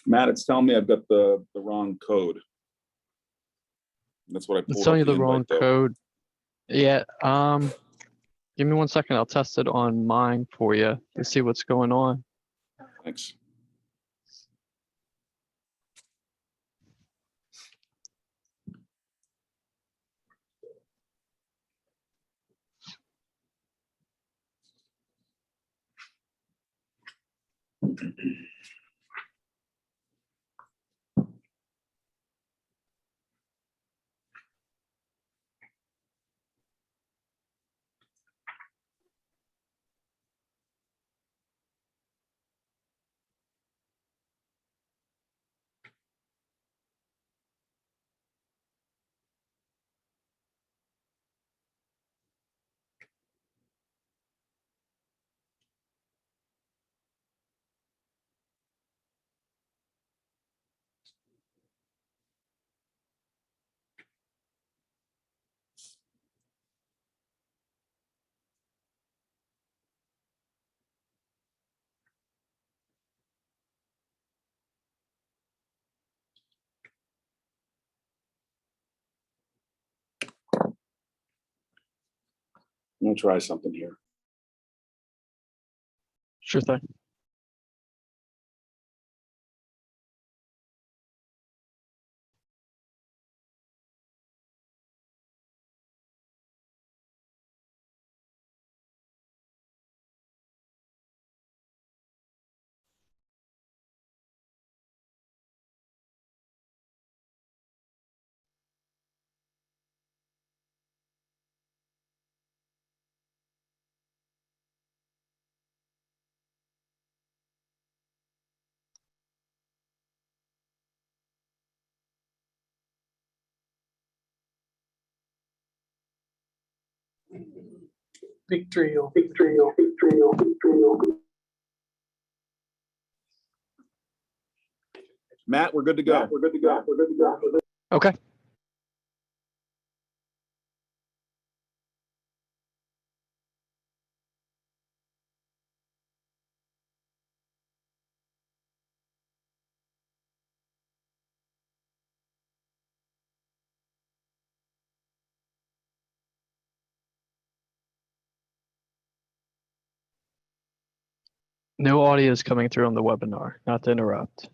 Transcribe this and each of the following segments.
Matt, it's telling me I've got the wrong code. That's what I pulled It's up telling you the the wrong invite, though. code. Yeah. Give me 1 second. I'll test it on mine for you to see what's going on. Thanks. I'm gonna try something here. Sure thing. Victory. Matt, we're good to go. Okay. No audio is coming through on the webinar, not to interrupt.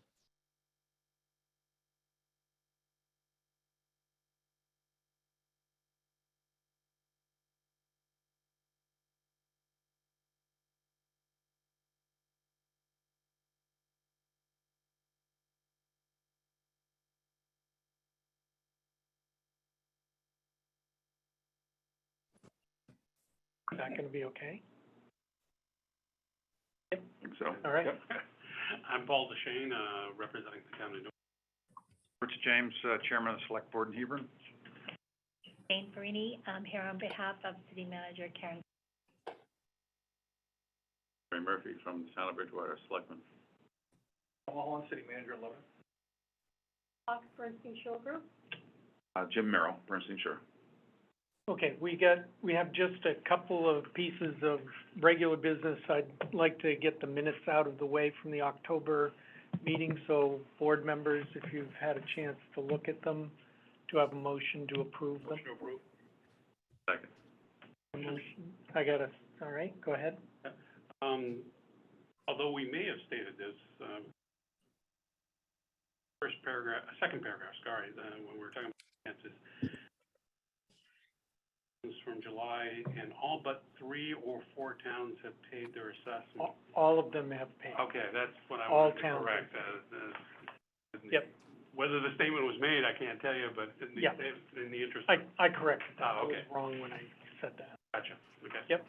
Is that going to be okay? I think so. All right. Yep. I'm Paul Deshane, representing the county. Rich James, Chairman of the Select Board in Hebron. Jane Farini, I'm here on behalf of City Manager Karen. Ray Murphy from the Town of Bridgewater, Selectman. Paul Holland, City Manager, 11. Bernstein Shore Group. Jim Merrill, Bernstein Shore. Okay, we have just a couple of pieces of regular business. I'd like to get the minutes out of the way from the October meeting, so board members, if you've had a chance to look at them, to have a motion to approve them. Motion to approve. Second. I got it. All right, go ahead. Although we may have stated this, second paragraph, sorry, when we were talking about finances, from July, and all but 3 or 4 towns have paid their assessment. All of them have paid. Okay, that's what I All wanted to towns. correct. Yep. Whether the statement was made, I can't tell you, but in Yeah. in the interest. I corrected that. Oh, okay. I was wrong when I said that. Gotcha, okay. Yep.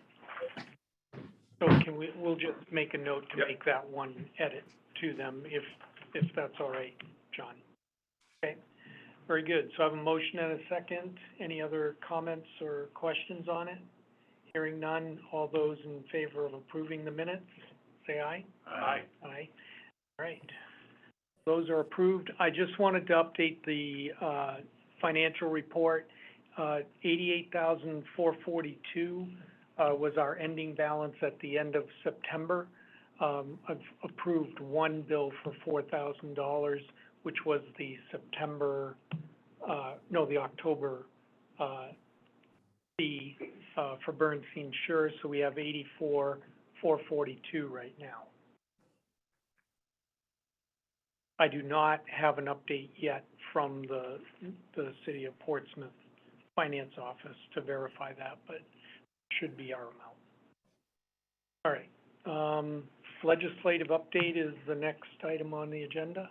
So we'll just make a note to Yep. make that one edit to them, if that's all right, John. Okay, very good. So I have a motion and a second. Any other comments or questions on it? Hearing none, all those in favor of approving the minutes, say aye. Aye. Aye. All right. Those are approved. I just wanted to update the financial report. 88,442 was our ending balance at the end of September. I've approved one bill for $4,000, which was the the October, fee, for Bernstein Sure, so we have 84,442 right now. I do not have an update yet from the City of Portsmouth Finance Office to verify that, but should be our amount. All right, legislative update is the next item on the agenda.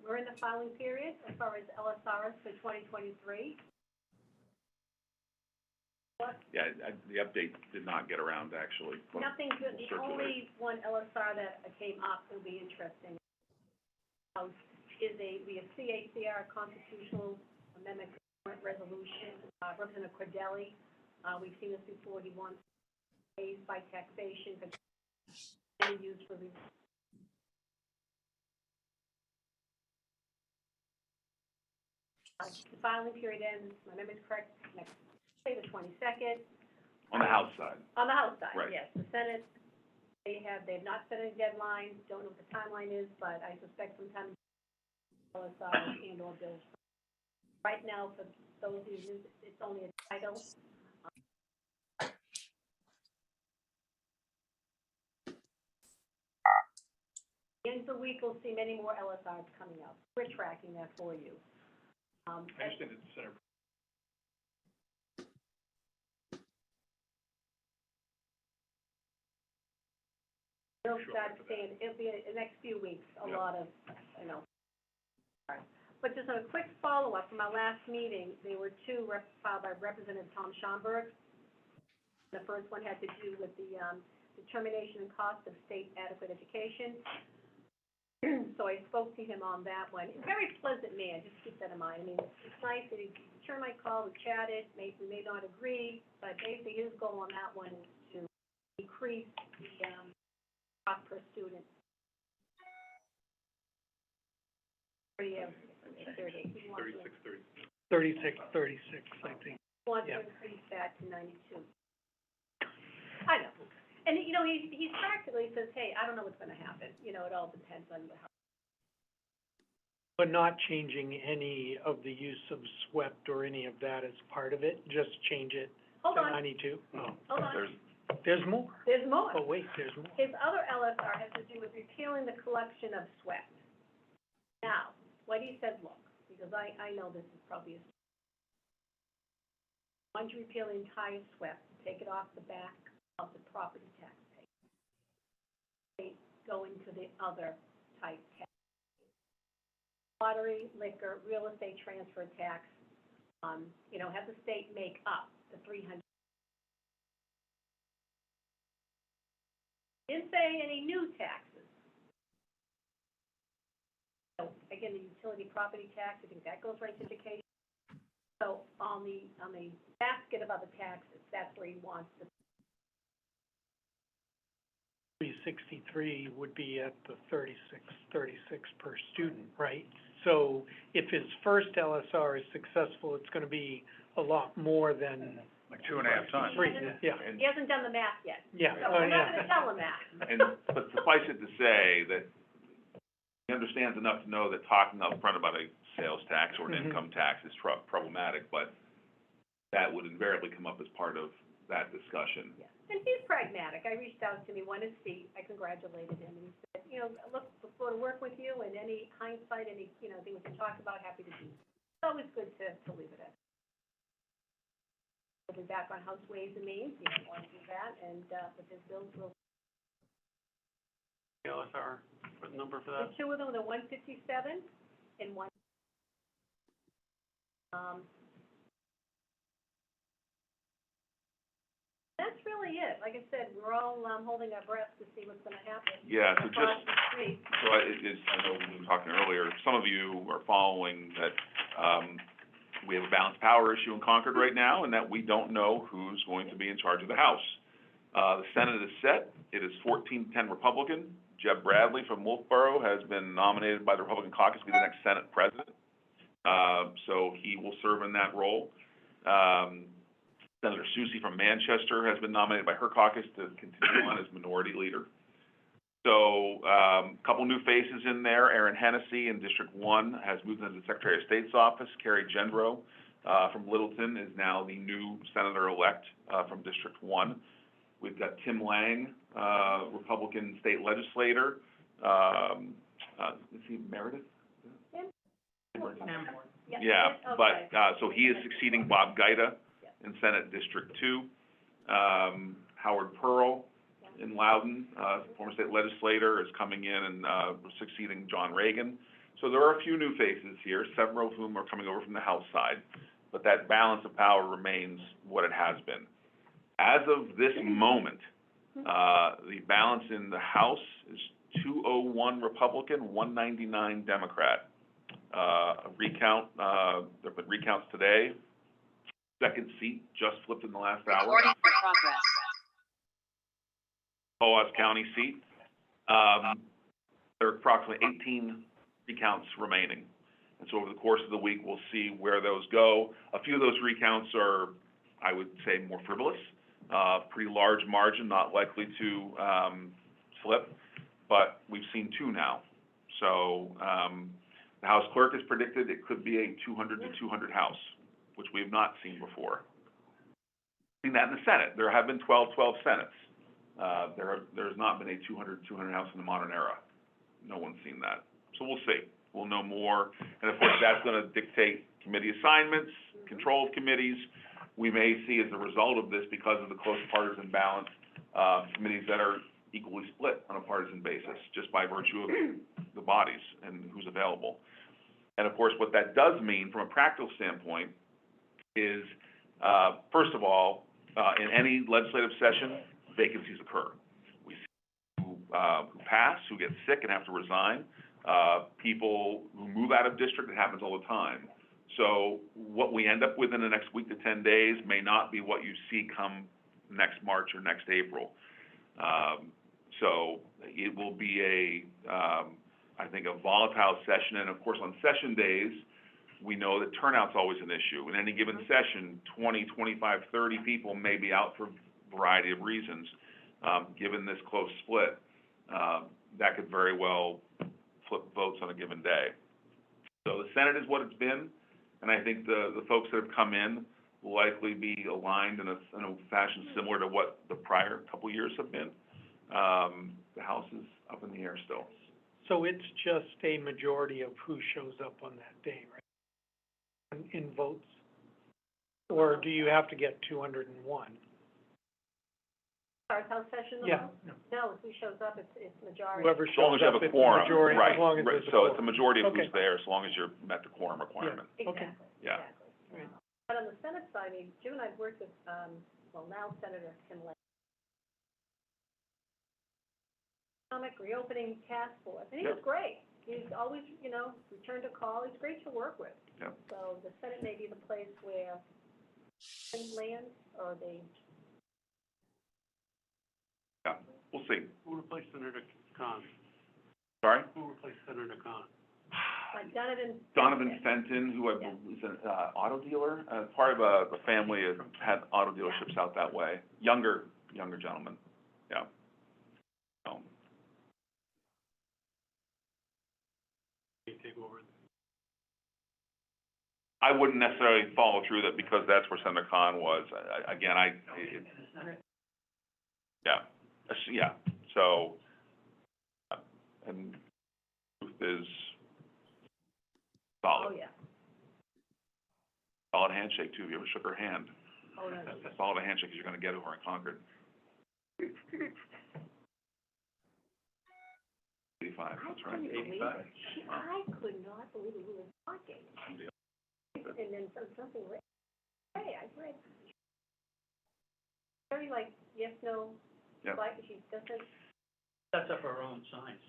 We're in the filing period as far as LSRs for 2023. Yeah, the update did not get around, actually. Nothing good, the only one LSR that came up will be interesting. We have CACR Constitutional Amendment Resolution, Representative Cordelli. We've seen this before. He wants raised by taxation, but used for the filing period ends, my memory's correct, next, say the 22nd. On the House side. On the House side, Right. yes. The Senate, they've not set a deadline, don't know what the timeline is, but I suspect sometime LSI and or bills. Right now, for those who use it, it's only a title. In the week, we'll see many more LSRs coming up. We're tracking that for you. I understand that the Center. It'll start seeing, it'll be in the next few weeks, a lot of, All right. But just a quick follow-up from our last meeting, there were two filed by Representative Tom Schomburg. The first one had to do with the determination and cost of state adequate education. So I spoke to him on that one. He's a very pleasant man, just keep that in mind. I mean, it's nice that he returned my call, we chatted, we may not agree, but basically his goal on that one is to decrease the cost per student. 36, I think. Wants to Yeah. increase that to 92. I know. And, you know, he's practically says, hey, I don't know what's gonna happen. You know, it all depends on how. But not changing any of the use of SWEPT or any of that as part of it, just change it Hold to on, 92? Oh, hold on. there's more. There's more. Oh, wait, there's more. His other LSR has to do with repealing the collection of SWEPT. Now, what he said, look, because I know this is probably once you repeal the entire SWEPT, take it off the back of the property tax pay. They go into the other type tax. Lottery, liquor, real estate transfer tax, you know, have the state make up the 300. Didn't say any new taxes. So again, the utility property tax, I think that goes right to education. So on the basket of other taxes, that's where he wants the 363 would be at the 36 per student, right? So if his first LSR is successful, it's gonna be a lot more than Like 2.5 times. 3, yeah, He hasn't done the math yet, yeah, so oh, we're not yeah. gonna tell him that. But suffice it to say that he understands enough to know that talking up front about a sales tax or an Mhm. income tax is problematic, but that would invariably come up as part of that discussion. Yeah. And he's pragmatic. I reached out to him, he won his seat, I congratulated him, and he said, you know, look forward to work with you, and any hindsight, any, you know, thing we can talk about, happy to do. It's always good to leave it at. We'll be back on House Ways and Means, he didn't want to do that, and, but his bills will, LSR, what number for the that? two of them, the 157 and one, that's really it. Like I said, we're all, holding our breath to see what's gonna happen. Yeah, so Across just, the street. so I know we were talking earlier, some of you are following that, we have a balanced power issue in Concord right now, and that we don't know who's going to be in charge of the House. The Senate is set, it is 14-10 Republican. Jeb Bradley from Wolfboro has been nominated by the Republican caucus to be the next Senate president. So he will serve in that role. Senator Susie from Manchester has been nominated by her caucus to continue on as minority leader. So, couple new faces in there. Aaron Hennessy in District 1 has moved into the Secretary of State's office. Carrie Gendro, from Littleton is now the new senator-elect, from District 1. We've got Tim Lang, Republican state legislator. Is he Meredith? Yeah, but, so he is succeeding Bob Gaida in Senate District 2. Howard Pearl in Loudon, former state legislator, is coming in and, succeeding John Reagan. So there are a few new faces here, several of whom are coming over from the House side, but that balance of power remains what it has been. As of this moment, the balance in the House is 201 Republican, 199 Democrat. A recount, there have been recounts today. Second seat just flipped in the last hour. Recording in progress. Powassan County seat. There are approximately 18 recounts remaining. And so over the course of the week, we'll see where those go. A few of those recounts are, I would say, more frivolous. Pretty large margin, not likely to slip, but we've seen two now. So the House clerk has predicted it could be a 200 to 200 House, which we have not seen before. Seen that in the Senate. There have been 12-12 Senates. There's not been a 200 House in the modern era. No one's seen that. So we'll see. We'll know more. And of course, that's going to dictate committee assignments, control of committees. We may see as a result of this, because of the close partisan balance, committees that are equally split on a partisan basis, just by virtue of the bodies and who's available. And of course, what that does mean from a practical standpoint is, first of all, in any legislative session, vacancies occur. We see who pass, who get sick and have to resign, people who move out of district. It happens all the time. So what we end up with in the next week to 10 days may not be what you see come next March or next April. So it will be I think, a volatile session. And of course, on session days, we know that turnout's always an issue. In any given session, 20, 25, 30 people may be out for a variety of reasons. Given this close split, that could very well flip votes on a given day. So the Senate is what it's been, and I think the folks that have come in will likely be aligned in a fashion similar to what the prior couple years have been. The House is up in the air still. So it's just a majority of who shows up on that day, right? In votes? Or do you have to get 201? Our House session, Yeah. No, who shows up, it's majority. Whoever As long shows as you have up, a it's a quorum, majority, right, as long as right. there's a So quorum. it's a majority of Okay. who's there, as long as you're met the quorum requirement. Okay. Exactly, Yeah. exactly. Right. But on the Senate side, I mean, June, I've worked with, now Senator Tim Lang. Economic Reopening Task Force, and he was great. He's always, returned a call. He's great to work with. Yep. So the Senate may be the place where things land, or they, Yeah, we'll see. Who replaced Senator Khan? Sorry? Who replaced Senator Khan? like Donovan. Donovan Fenton, who Yeah. is an auto dealer, part of a family that had auto dealerships out that way. Younger gentleman, yeah. So, Can you take over? I wouldn't necessarily follow through that because that's where Senator Khan was. Yeah, so, and Ruth is Oh, solid, yeah. solid handshake too. If you ever shook her hand, Oh, no. that's solid a handshake you're gonna get over in Concord. 85, that's right. I couldn't believe it. I could not believe it. We were talking. And then something, hey, I read. Very like, yes, no, Yep. like, she doesn't, Sets up her own signs.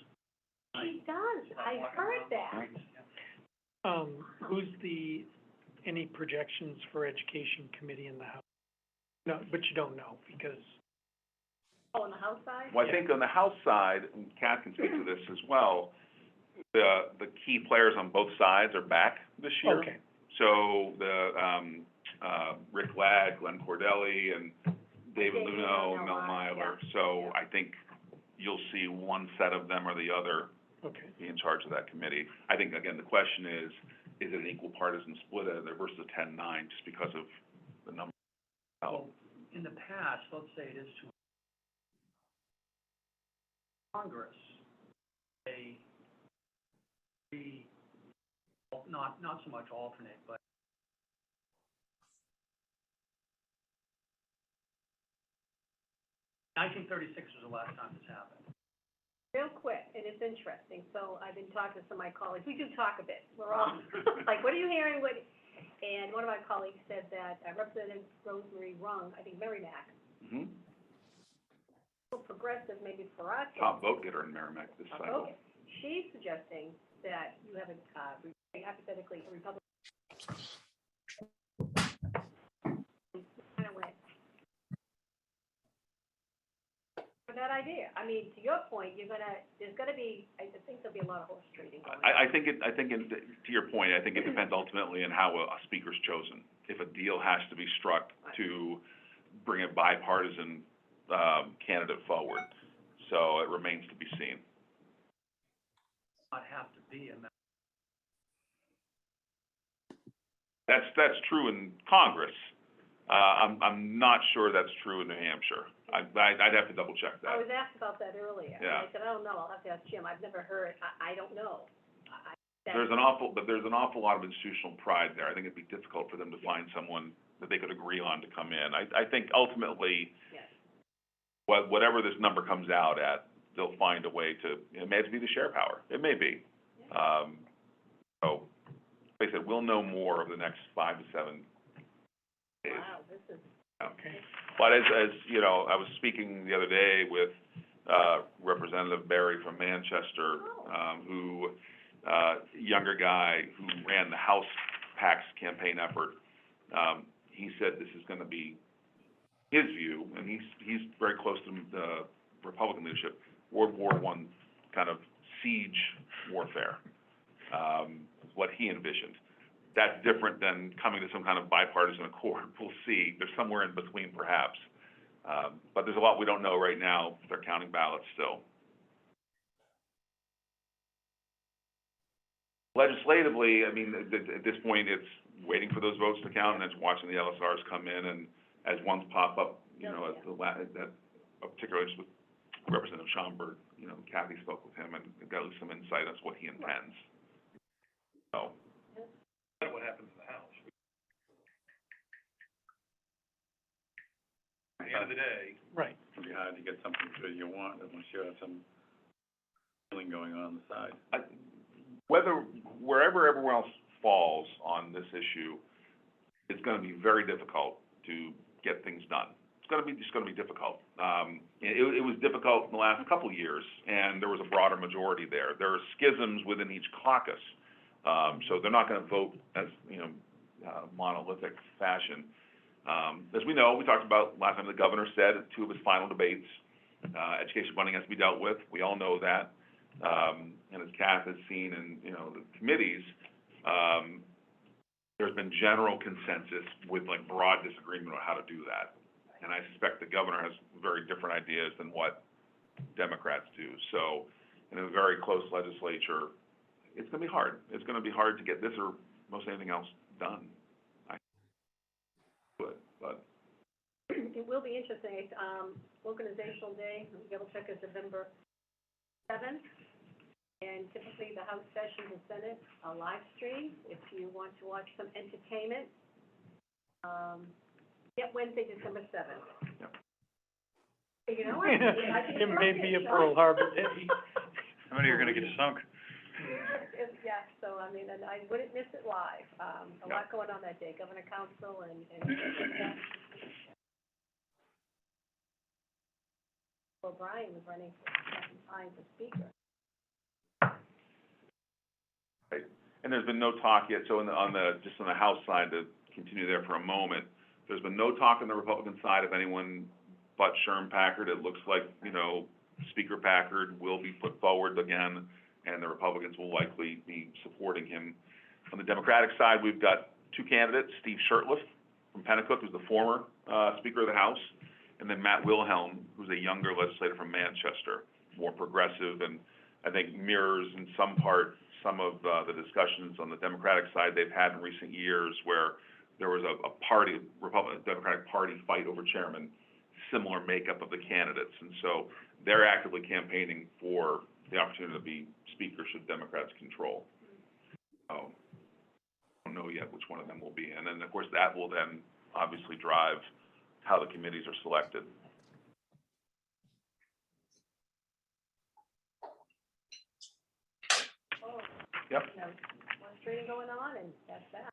she does, I heard that. Who's any projections for Education Committee in the House? No, but you don't know, because, Oh, on the House side? Well, I think on the House side, and Kat can speak to this as well, the key players on both sides are back this year. okay, So the, Rick Ladd, Glenn Cordelli, and David Luno, Luno, Mel Myler. So I think you'll see one set of them or the other Okay. be in charge of that committee. I think, again, the question is it an equal partisan split versus a 10-9, just because of the number? Well, in the past, let's say it is to Congress, not so much alternate, but 1936 was the last time this happened. Real quick, and it's interesting, so I've been talking to some of my colleagues, we do talk a bit, we're all, like, what are you hearing, and one of my colleagues said that Representative Rosemary Rung, I think Merrimack, Mm-hmm. progressive maybe for us. Top vote getter in Merrimack this cycle. Okay, she's suggesting that you have a, hypothetically, a Republican. Kind of went for that idea. I mean, to your point, there's gonna be, I think there'll be a lot of horse trading going on. I think to your point, I think it depends ultimately on how a speaker's chosen. If a deal has to be struck to bring a bipartisan, candidate forward. So it remains to be seen. Not have to be a member. That's true in Congress. I'm not sure that's true in New Hampshire. I'd have to double check I that. was asked about that earlier. And Yeah. I said, I don't know, I'll have to ask Jim, I've never heard, I don't know. There's an awful lot of institutional pride there. I think it'd be difficult for them to find someone that they could agree on to come in. I think ultimately, Yes. whatever this number comes out at, they'll find a way to, it may have to be the share power. It may be. So, like I said, we'll know more over the next 5 to 7 days. Wow, this is, Okay. But as you know, I was speaking the other day with, Representative Barry from Manchester, who, younger guy who ran the House PAC's campaign effort. He said this is gonna be his view, and he's very close to the Republican leadership, World War I kind of siege warfare, what he envisioned. That's different than coming to some kind of bipartisan accord. We'll see. There's somewhere in between perhaps. But there's a lot we don't know right now. They're counting ballots still. Legislatively, I mean, at this point, it's waiting for those votes to count and then watching the LSRs come in, and as ones pop up, you know, particularly with Representative Schomburg, you know, Kathy spoke with him and got at least some insight as to what he intends. So. What happens in the House? At the end of the day, Right. it'll be hard to get something good you want unless you have some feeling going on the side. Wherever everyone else falls on this issue, it's gonna be very difficult to get things done. It's just gonna be difficult. It was difficult in the last couple of years, and there was a broader majority there. There are schisms within each caucus, so they're not gonna vote as, you know, monolithic fashion. As we know, we talked about last time, the governor said at 2 of his final debates, education funding has to be dealt with. We all know that. And as Kath has seen in, you know, the committees, there's been general consensus with like broad disagreement on how to do that. And I suspect the governor has very different ideas than what Democrats do. So in a very close legislature, it's gonna be hard. It's gonna be hard to get this or most anything else done. But it will be interesting, organizational day, double check is November 7th. And typically the House session, the Senate, a live stream, if you want to watch some entertainment. Wednesday, December 7th. Yep. You know what? I think It may it's be a okay, Pearl Harbor day. How many are gonna get sunk? Yeah, so I mean, and I wouldn't miss it live. A lot going on that day, Governor Council and O'Brien was running for second time for speaker. Right. And there's been no talk yet, so on the House side, to continue there for a moment, there's been no talk on the Republican side of anyone but Sherm Packard. It looks like, you know, Speaker Packard will be put forward again, and the Republicans will likely be supporting him. On the Democratic side, we've got 2 candidates, Steve Shurtleff, from Pennacook, who's the former, Speaker of the House, and then Matt Wilhelm, who's a younger legislator from Manchester, more progressive, and I think mirrors in some part some of, the discussions on the Democratic side they've had in recent years, where there was a party, Democratic Party fight over chairman, similar makeup of the candidates, and so they're actively campaigning for the opportunity to be Speaker should Democrats control. So, I don't know yet which one of them will be, and then, of course, that will then obviously drive how the committees are selected. Oh, Yep, you know, one trading going on, and that's that.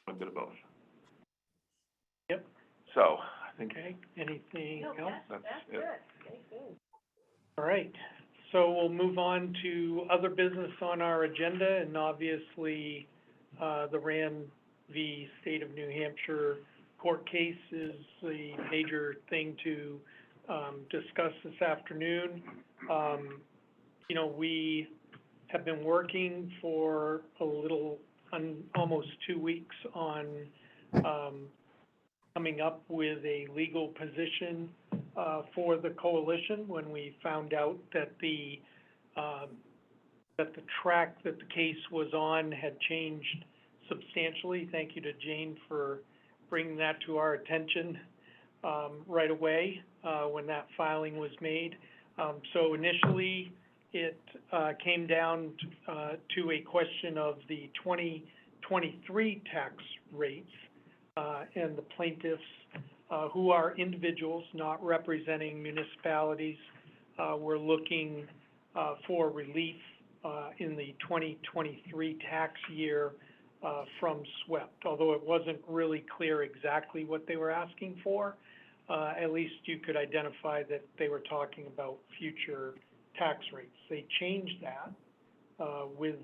a bit of both. Yep. So, I think Okay, anything No, else? that's that's good. it. Stay tuned. All right, so we'll move on to other business on our agenda, and obviously, the Rand v. State of New Hampshire court case is the major thing to, discuss this afternoon. You know, we have been working for a little, almost 2 weeks on, coming up with a legal position for the coalition when we found out that the track that the case was on had changed substantially. Thank you to Jane for bringing that to our attention right away when that filing was made. So initially, it came down to a question of the 2023 tax rates, and the plaintiffs, who are individuals not representing municipalities, were looking for relief in the 2023 tax year from SWEPT. Although it wasn't really clear exactly what they were asking for, at least you could identify that they were talking about future tax rates. They changed that with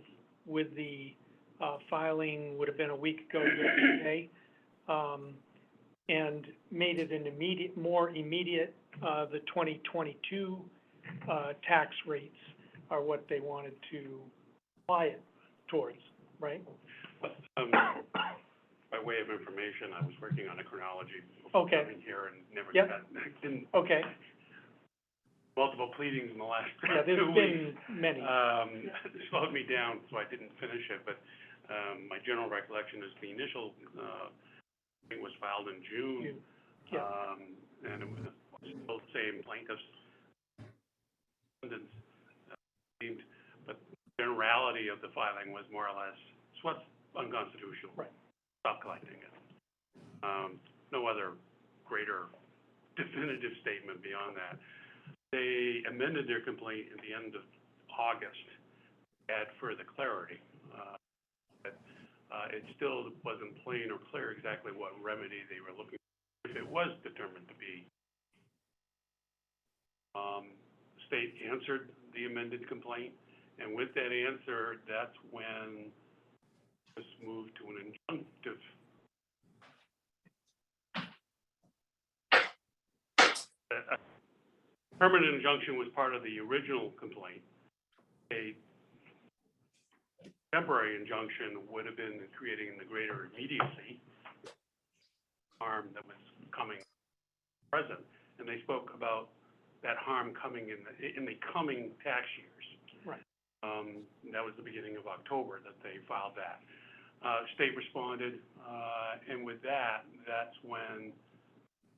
the filing, would have been a week ago yesterday, and made it an more immediate, the 2022 tax rates are what they wanted to apply it towards, right? By way of information, I was working on a chronology before Okay. coming here and never Yep. got, in Okay, multiple pleadings in the last yeah, 2 there's weeks. been many. It slowed me down, so I didn't finish it, but, my general recollection is the initial, thing was filed in June. Yeah. And it was still the same plaintiffs, defendants, named, but the generality of the filing was more or less, SWEPT's unconstitutional. Right. Stop collecting it. No other greater definitive statement beyond that. They amended their complaint at the end of August, to add further clarity. It still wasn't plain or clear exactly what remedy they were looking for, if it was determined to be. The state answered the amended complaint, and with that answer, that's when it was moved to an injunctive. A permanent injunction was part of the original complaint. A temporary injunction would have been creating the greater immediacy harm that was coming present, and they spoke about that harm coming in the coming tax years. Right. That was the beginning of October that they filed that. State responded, and with that, that's when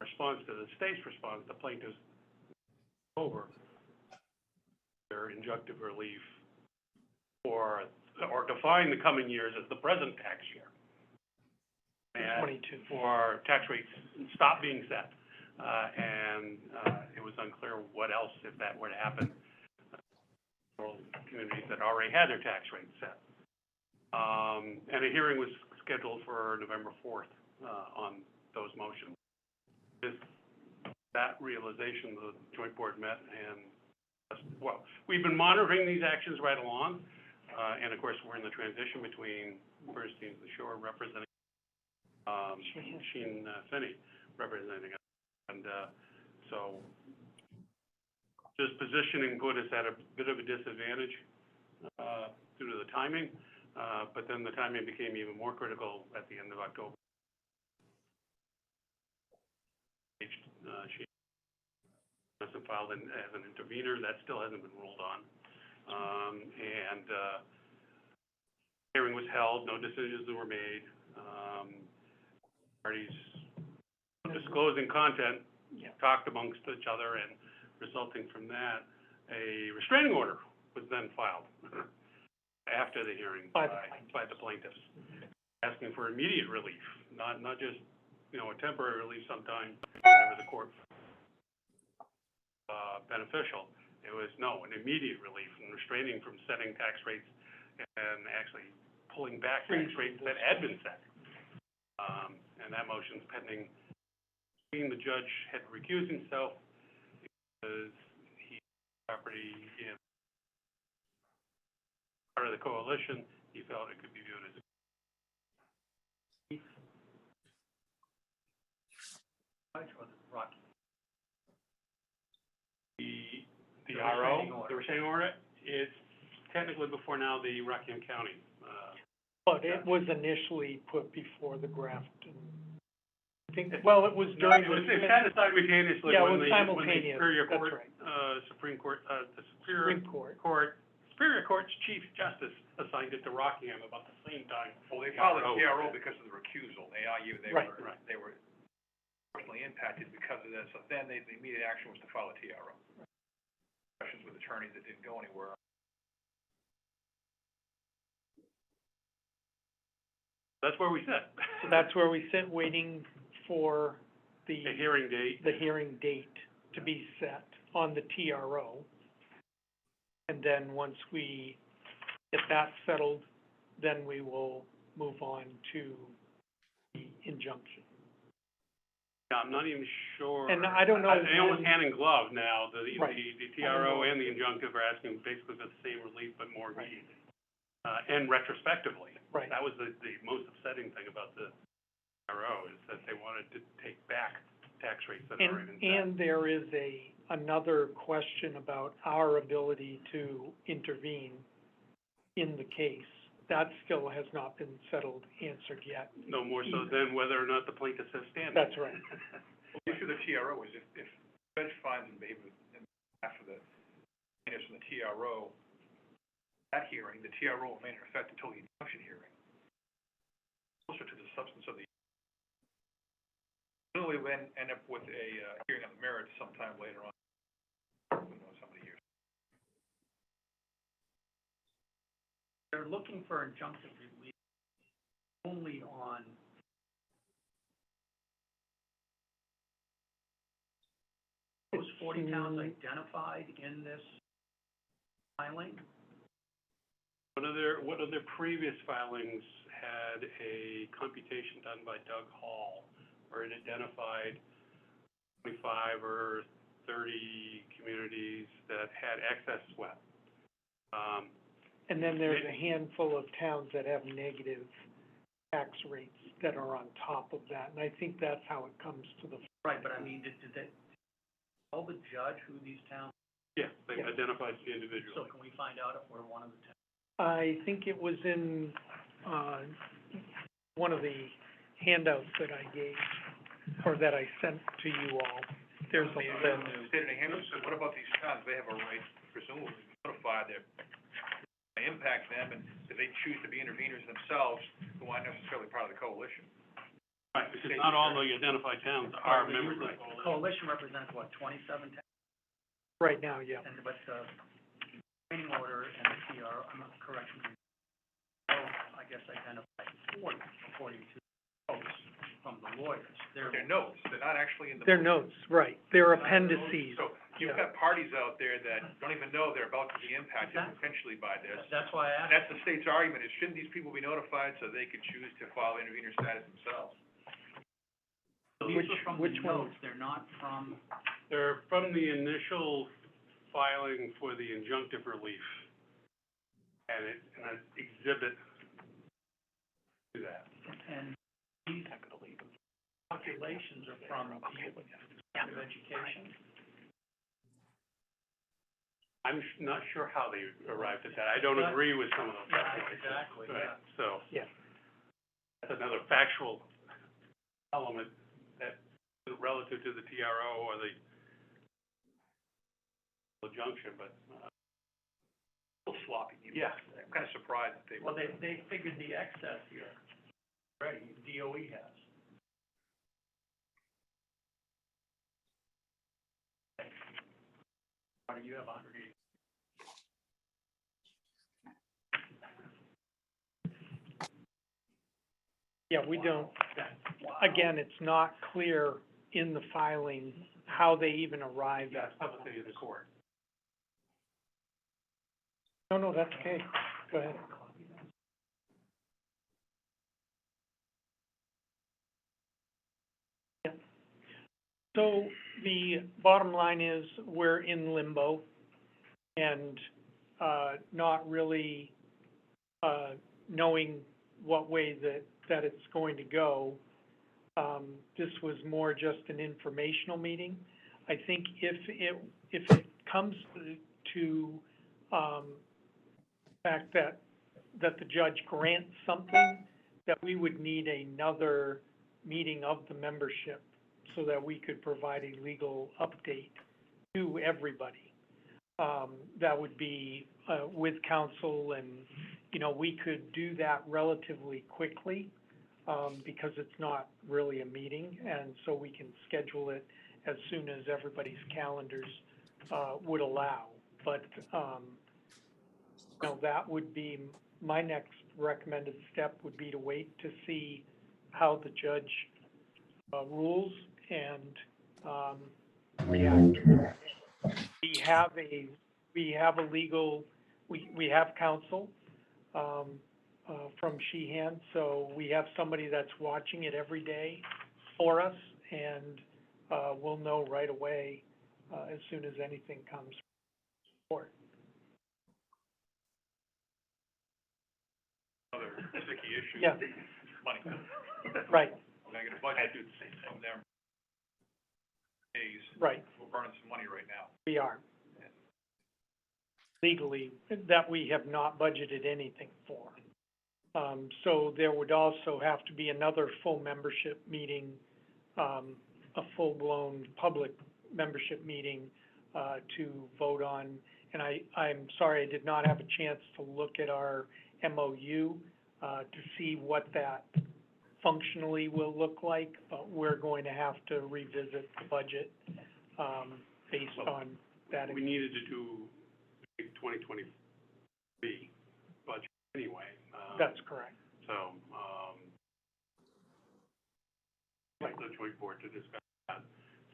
response to the state's response, the plaintiffs over their injunctive relief or define the coming years as the present tax year. And 22. for tax rates stop being set, and it was unclear what else, if that were to happen, rural communities that already had their tax rates set. And a hearing was scheduled for November 4th on those motions. That realization, the joint board met and, well, we've been monitoring these actions right along. And of course, we're in the transition between Bernstein the Shore representing, Sheen Finney representing us. And, so this positioning put us at a bit of a disadvantage, due to the timing. But then the timing became even more critical at the end of October. she hasn't filed as an intervener, that still hasn't been ruled on. Hearing was held, no decisions were made. Parties disclosing content, Yeah. talked amongst each other, and resulting from that, a restraining order was then filed after the hearing By by the plaintiffs, asking for immediate relief, not just, a temporary relief sometime whenever the court beneficial. It was, an immediate relief, and restraining from setting tax rates and actually pulling back tax rates that had been set. And that motion's pending. The judge had recused himself because he property in part of the coalition. He felt it could be viewed as a Or the Rocky. the The RO, restraining order. the restraining order, it's technically before now the Rockingham County. But it was initially put before the Grafton. I think, well, it was during It the. was kind of simultaneously Yeah, it when was the simultaneous, Superior that's Court, right. Supreme Court, the Supreme Court. Superior Court's Chief Justice assigned it to Rockingham about the same time. Well, they filed TRO. a TRO because of the recusal. They argued Right. they were personally impacted because of this. So then the immediate action was to file a TRO. Discussions with attorneys that didn't go anywhere. That's where we sit. So that's where we sit, waiting for the hearing date. hearing date to be set on the TRO. And then once we get that settled, then we will move on to the injunction. Yeah, I'm not even sure. And I don't know They almost when- hand in glove now, the Right. the TRO and the injunctive are asking basically for the same relief, but more Right. immediately. And retrospectively. Right. That was the most upsetting thing about the TRO, is that they wanted to take back tax rates that are already been set. And there is another question about our ability to intervene in the case. That still has not been settled, answered yet. No more so than whether or not the plaintiffs have standing. That's right. The issue of the TRO is if the judge finds in favor after the plaintiffs in the TRO, that hearing, the TRO will remain in effect until the injunction hearing. Closer to the substance of the. Presumably we then end up with a hearing on the merits sometime later on. Who knows how many years. They're looking for injunctive relief only on those 40 towns identified in this filing. One of their previous filings had a computation done by Doug Hall, where it identified 25 or 30 communities that had excess SWEP. And then there's a handful of towns that have negative tax rates that are on top of that. And I think that's how it comes to the, Right, but I mean, did they tell the judge who these towns, Yes, they Yeah. identified the so individual. can we find out if we're one of the towns? I think it was in, one of the handouts that I gave, or that I sent to you all. There's a list. The state of New Hampshire said, what about these towns? They have a right, presumably, to notify their, impact them, and if they choose to be interveners themselves, who aren't necessarily part of the coalition. Right, because not all the identified towns are members of the The coalition. coalition represents, what, 27 towns? Right now, yeah. And, but the training order and the TR, I'm not correct, I guess identified 40, according to folks from the lawyers. They're notes, they're not actually in the. They're notes, right. They're appendices. So you've got parties out there that don't even know they're about to be impacted potentially by this. That's why I asked. That's the state's argument, is shouldn't these people be notified so they could choose to file intervener status themselves? These are from the which one? notes, they're not from, They're from the initial filing for the injunctive relief. And an exhibit to that. and these calculations are from the Department of Education. I'm not sure how they arrived at that. I don't agree with some of those Yeah, calculations. exactly, Right, yeah. so. Yeah. That's another factual element that is relevant relative to the TRO or the junction, but, A little sloppy. yeah. I'm kind of surprised that they. Well, they figured the excess here, already, DOE has. Why do you have 180? Yeah, we don't, Wow. again, it's not clear in the filing how they even arrived Yeah, at. it's publicly in the court. No, that's okay. Go ahead. Yeah. So the bottom line is, we're in limbo and, not really, knowing what way that it's going to go. This was more just an informational meeting. I think if it comes to, fact that the judge grants something, that we would need another meeting of the membership so that we could provide a legal update to everybody. That would be, with counsel and, we could do that relatively quickly, because it's not really a meeting, and so we can schedule it as soon as everybody's calendars, would allow. But, that would be, my next recommended step would be to wait to see how the judge, rules and, react. We have a legal, we have counsel, from Sheehan, so we have somebody that's watching it every day for us, and, we'll know right away, as soon as anything comes forward. Another sticky issue. Yeah. Money. Right, We're gonna get a budget from them. Days. right, We're burning some money right now. we are. Legally, that we have not budgeted anything for. So there would also have to be another full membership meeting, a full-blown public membership meeting, to vote on. And I'm sorry, I did not have a chance to look at our MOU, to see what that functionally will look like, but we're going to have to revisit the budget, based on that. We needed to do the 2023 budget anyway. That's correct. So, like the joint board to discuss that.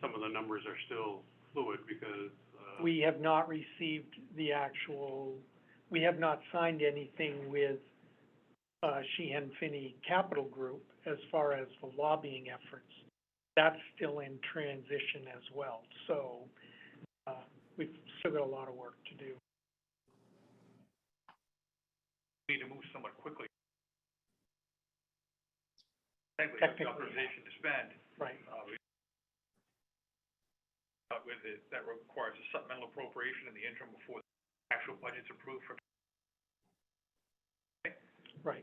Some of the numbers are still fluid because, We have not received we have not signed anything with, Sheehan Finney Capital Group as far as the lobbying efforts. That's still in transition as well, so, we've still got a lot of work to do. We need to move somewhat quickly. Technically, Technically, authorization to spend, Right, with it, that requires a supplemental appropriation in the interim before the actual budget's approved for. right.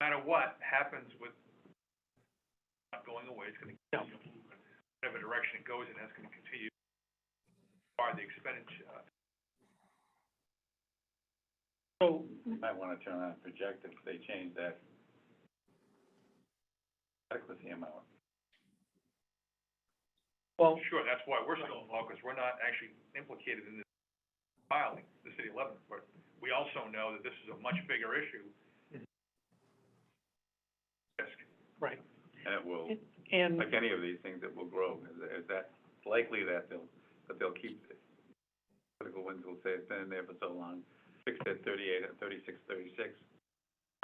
No matter what happens with not going away, it's gonna No. continue to move in whatever direction it goes, and that's gonna continue by the expenditure. So, You might wanna turn around and project if they change that adequacy amount. well, Sure, that's why we're still involved, because we're not actually implicated in this filing, the city 11, but we also know that this is a much bigger issue. Risk. right, And it will, and, like any of these things, it will grow. Is that likely that they'll keep it? Political winds will say it's been in there for so long, fixed at 38, at 36, 36.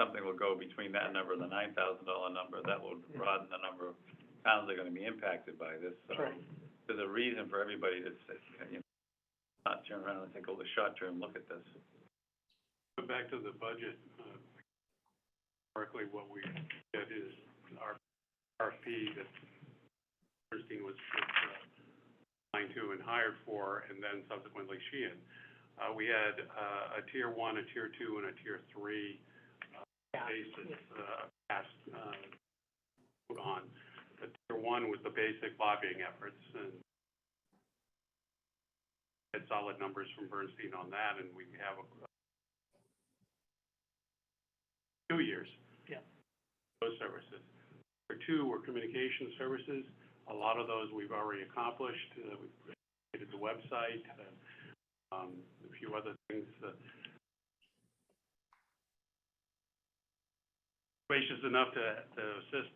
Something will go between that number and the $9,000 number, that will broaden the number of towns that are gonna be impacted by this, so. Right. There's a reason for everybody to, not turn around and take a short-term look at this. But back to the budget, historically, what we did is our RFP that Bernstein was applying to and hired for, and then subsequently Sheehan. We had a tier 1, a tier 2, and a tier 3 yeah, basis, passed, on. one was the basic lobbying efforts, and had solid numbers from Bernstein on that, and we have 2 years. Yeah. Those services. For 2 were communication services. A lot of those we've already accomplished. We've created the website, a few other things. Gracious enough to assist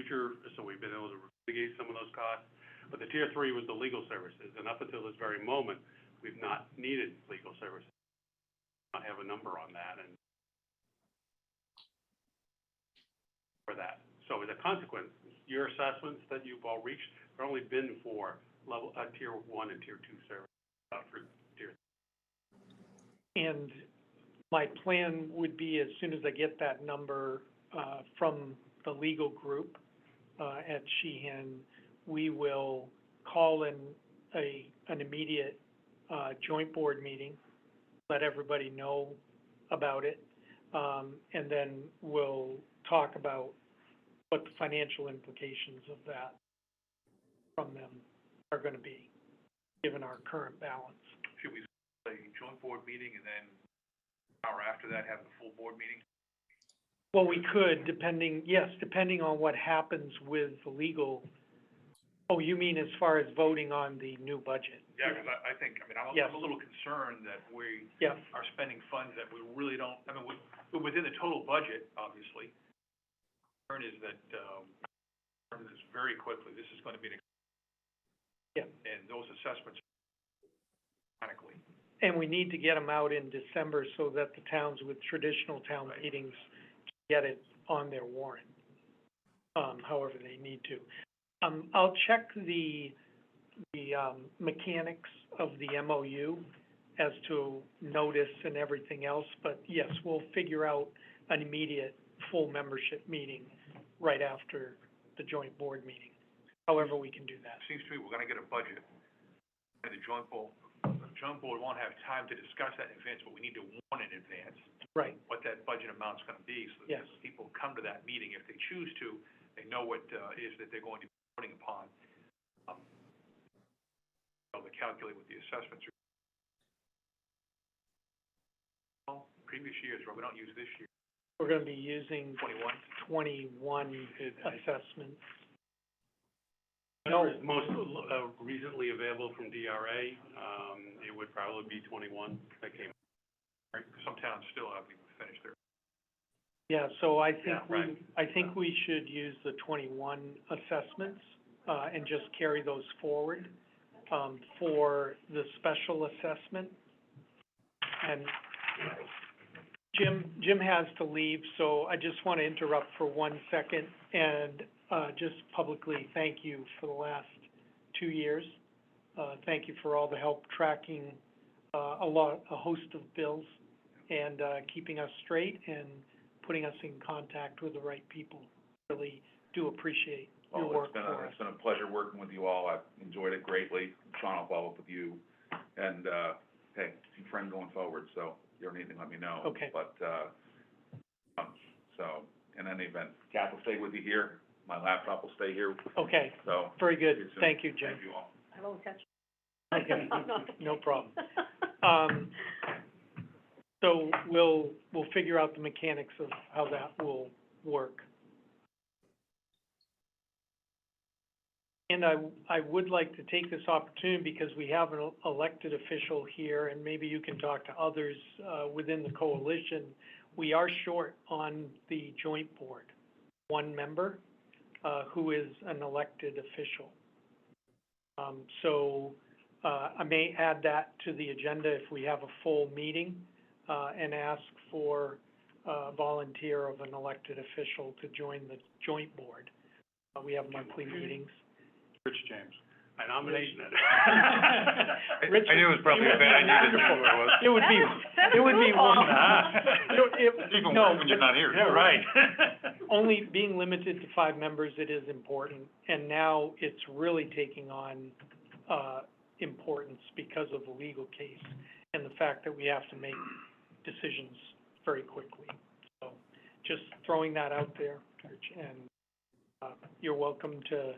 future, so we've been able to mitigate some of those costs. But the tier 3 was the legal services, and up until this very moment, we've not needed legal services. I have a number on that, and for that. So as a consequence, your assessments that you've all reached have only been for level, tier 1 and tier 2 services, not for tier 3. And my plan would be, as soon as I get that number from the legal group at Sheehan, we will call in an immediate joint board meeting, let everybody know about it, and then we'll talk about what the financial implications of that from them are gonna be, given our current balance. Should we say joint board meeting and then an hour after that have the full board meeting? Well, we could, depending on what happens with the legal. Oh, you mean as far as voting on the new budget? Yeah, because I think, I mean, Yes. I'm a little concerned that we Yeah, are spending funds that we really don't, I mean, we're within the total budget, obviously. The concern is that, this very quickly, this is gonna be an. Yeah. And those assessments, automatically. and we need to get them out in December so that the towns with traditional town Right. meetings get it on their warrant, however they need to. I'll check the mechanics of the MOU as to notice and everything else, but yes, we'll figure out an immediate full membership meeting right after the joint board meeting, however we can do that. Seems to me we're gonna get a budget, and the joint board won't have time to discuss that in advance, but we need to warn in advance Right, what that budget amount's gonna be, so that Yes. when people come to that meeting, if they choose to, they know what, is that they're going to be voting upon. To calculate what the assessments are. Well, previous years, right, we don't use this year, we're gonna be using 21. 21 assessments. Whatever is most recently available from DRA, it would probably be 21 that came. Right, some towns still haven't even finished their. Yeah, so I think Yeah, right. I think we should use the 21 assessments, and just carry those forward, for the special assessment. And Jim has to leave, so I just want to interrupt for 1 second and, just publicly thank you for the last 2 years. Thank you for all the help tracking, a host of bills and, keeping us straight and putting us in contact with the right people. Really do appreciate your work for us. It's been a pleasure working with you all. I've enjoyed it greatly. Sean, I'll follow up with you. And, hey, your friend going forward, so if you don't need anything, let me know. Okay. But, so, in any event, Kath will stay with you here. My laptop will stay here, Okay, so. very see you good. soon. Thank you, Jim. Thank you all. I won't touch. Okay, no problem. So we'll figure out the mechanics of how that will work. And I would like to take this opportunity, because we have an elected official here, and maybe you can talk to others, within the coalition. We are short on the joint board, 1 member, who is an elected official. So, I may add that to the agenda if we have a full meeting, and ask for a volunteer of an elected official to join the joint board. We have monthly meetings. Rich James. I nominate it. Rich- I knew it was probably a bad idea, didn't know who it was. It would be one. It's even worse when you're not here. Yeah, right. Only being limited to 5 members, it is important, and now it's really taking on, importance because of the legal case and the fact that we have to make decisions very quickly. So, just throwing that out there, Rich, and, you're welcome to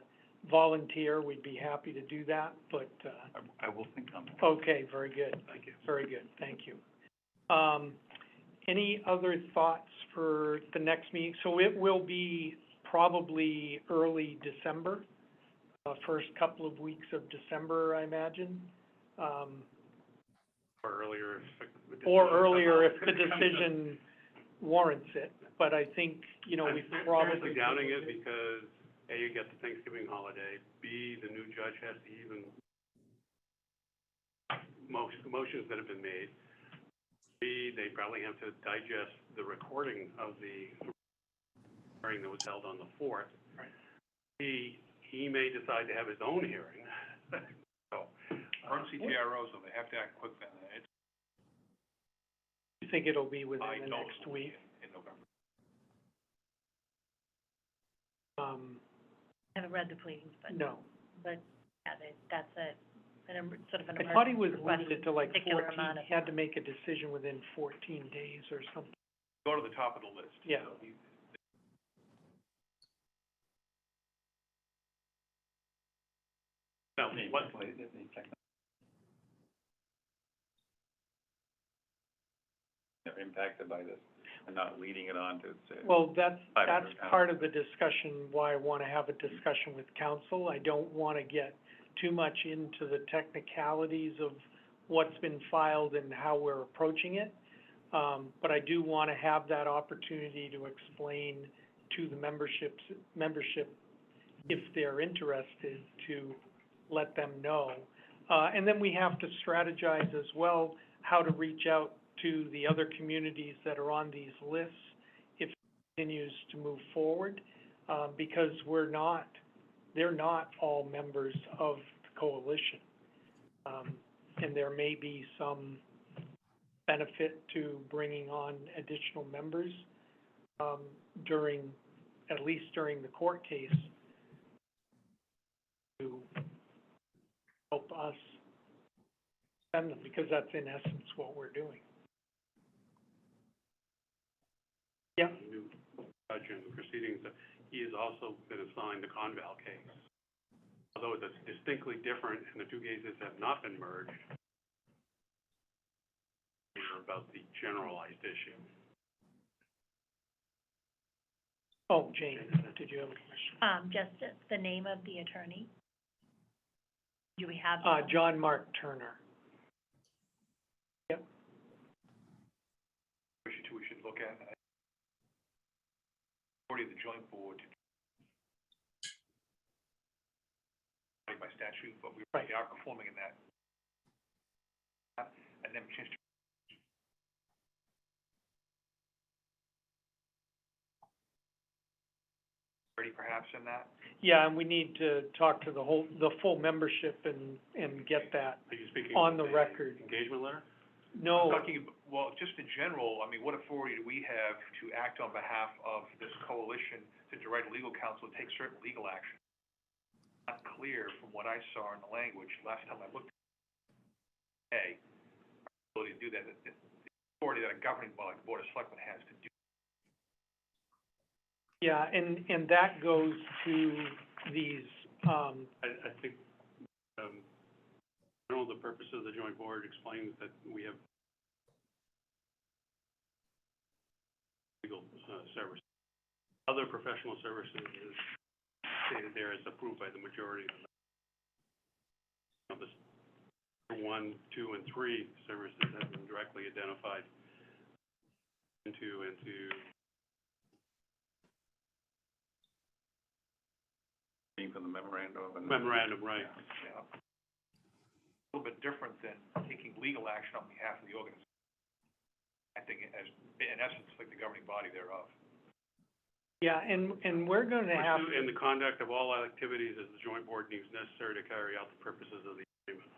volunteer, we'd be happy to do that, but, I will think on that. okay, very good. Thank you. Very good, thank you. Any other thoughts for the next meeting? So it will be probably early December, first couple of weeks of December, I imagine. Or earlier if. Or earlier if the decision warrants it, but I think, you know, we I'm probably. seriously doubting it because, A, you get the Thanksgiving holiday, B, the new judge has to even motions that have been made. B, they probably have to digest the recording of the hearing that was held on the 4th. Right. B, he may decide to have his own hearing. So, Emergency TROs, so they have to act quick then, it's, You think it'll be I within the know next week? in November. I haven't read the pleadings, but, No. yeah, that's sort of an I thought he emergency was request limited to like particular 14, amount of he had to time. make a decision within 14 days or something. Go to the top of the list. Yeah. So now, what, They're impacted by this and not leading it on to, say, Well, that's 500 part of the discussion, why I want to have a discussion with council. I don't want to get too much into the technicalities of what's been filed and how we're approaching it. But I do want to have that opportunity to explain to the membership, if they're interested, to let them know. And then we have to strategize as well, how to reach out to the other communities that are on these lists if it continues to move forward, because they're not all members of the coalition. And there may be some benefit to bringing on additional members, at least during the court case, to help us send them, because that's in essence what we're doing. Yeah. new judge in the proceedings, he has also been assigned the Conval case. Although it's distinctly different and the two cases have not been merged, these are about the generalized issue. Oh, Jane, did you have a question? Just the name of the attorney? Do we have? John Mark Turner. Yep. we should look at, authority of the joint board by statute, but we Right. are performing in that. And then change to ready perhaps in that. Yeah, and we need to talk to the full membership and get that. Are you speaking On of the record. engagement letter? No, I'm talking, well, just in general, I mean, what authority do we have to act on behalf of this coalition to direct legal counsel to take certain legal action? Not clear from what I saw in the language last time I looked. Our ability to do that, the authority that a governing body, like the Board of Selectmen, has to do. yeah, and that goes to these, I think, the purpose of the joint board explains that we have legal, service. Other professional services is stated there as approved by the majority of the, 1, 2, and 3 services have been directly identified into being from the memorandum of. memorandum, right? Yeah. A little bit different than taking legal action on behalf of the organization. I think as, in essence, like the governing body thereof. yeah, and we're going to have, Pursue in the conduct of all activities as the joint board deems necessary to carry out the purposes of the agreement.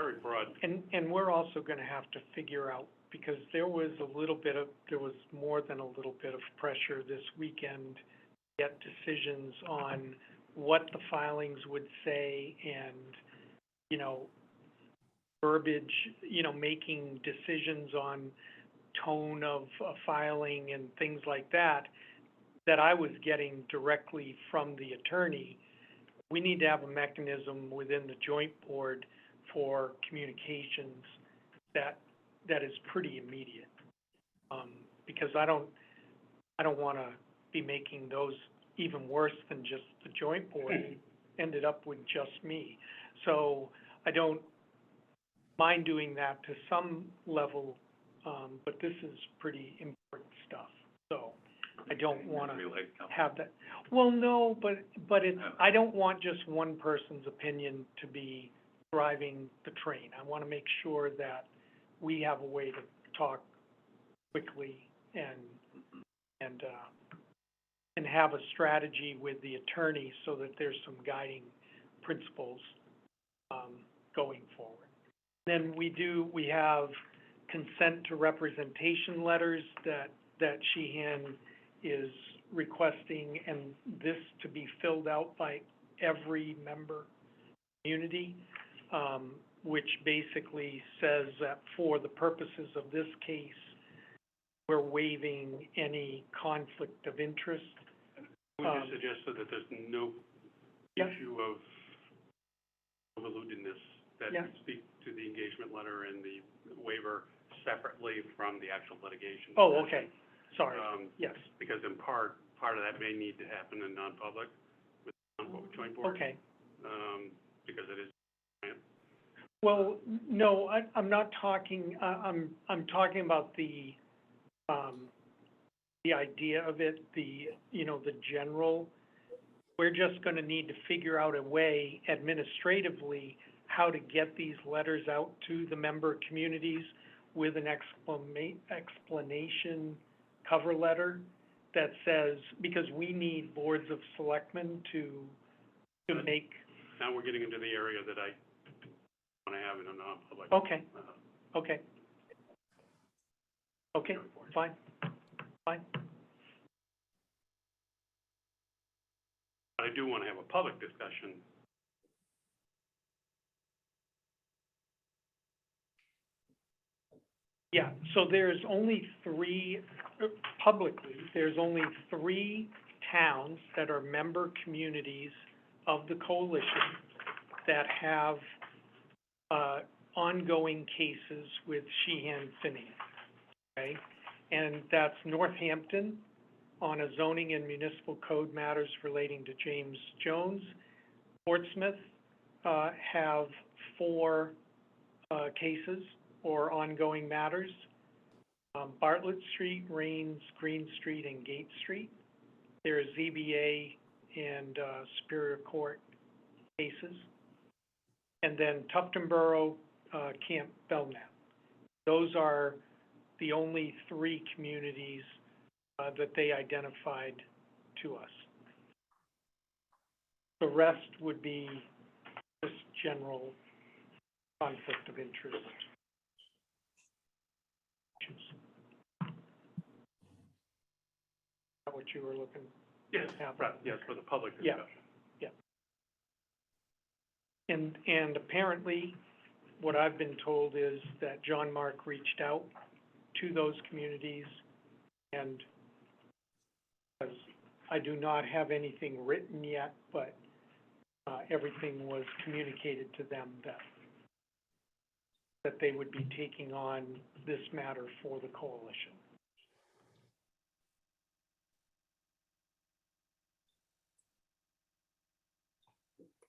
Very broad. and we're also going to have to figure out, because there was more than a little bit of pressure this weekend to get decisions on what the filings would say and, you know, verbiage, you know, making decisions on tone of a filing and things like that. that I was getting directly from the attorney, we need to have a mechanism within the joint board for communications that is pretty immediate. Because I don't wanna be making those even worse than just the joint board, ended up with just me. So I don't mind doing that to some level, but this is pretty important stuff. So I don't wanna have that. Well, no, but it's, I don't want just one person's opinion to be driving the train. I wanna make sure that we have a way to talk quickly and have a strategy with the attorney so that there's some guiding principles, going forward. Then we have consent to representation letters that Sheehan is requesting, and this to be filled out by every member community, which basically says that for the purposes of this case, we're waiving any conflict of interest. We just suggested that there's no Yeah. issue of eluding this, that Yeah. you speak to the engagement letter and the waiver separately from the actual litigation. Oh, okay, sorry, yes, Because in part of that may need to happen in non-public with joint board. okay. Because it is, Well, no, I'm not talking, I'm talking about the idea of it, the general. We're just gonna need to figure out a way administratively how to get these letters out to the member communities with an explanation cover letter that says, because we need boards of selectmen to make, now we're getting into the area that I wanna have in a non-public. okay, okay. Okay, fine, fine. But I do wanna have a public discussion. Yeah, so there's only publicly, there's only 3 towns that are member communities of the coalition that have, ongoing cases with Sheehan Finney, okay? And that's Northampton on a zoning and municipal code matters relating to James Jones. Portsmouth, have 4, cases or ongoing matters. Bartlett Street, Rains, Green Street, and Gate Street. There's ZBA and, Superior Court cases. And then Tufton Borough, Camp Belknap. Those are the only 3 communities, that they identified to us. The rest would be just general conflict of interest issues. Is that what you were looking? Yes, happen. right, yes, for the public Yeah. discussion. And apparently, what I've been told is that John Mark reached out to those communities, and because I do not have anything written yet, but, everything was communicated to them that they would be taking on this matter for the coalition.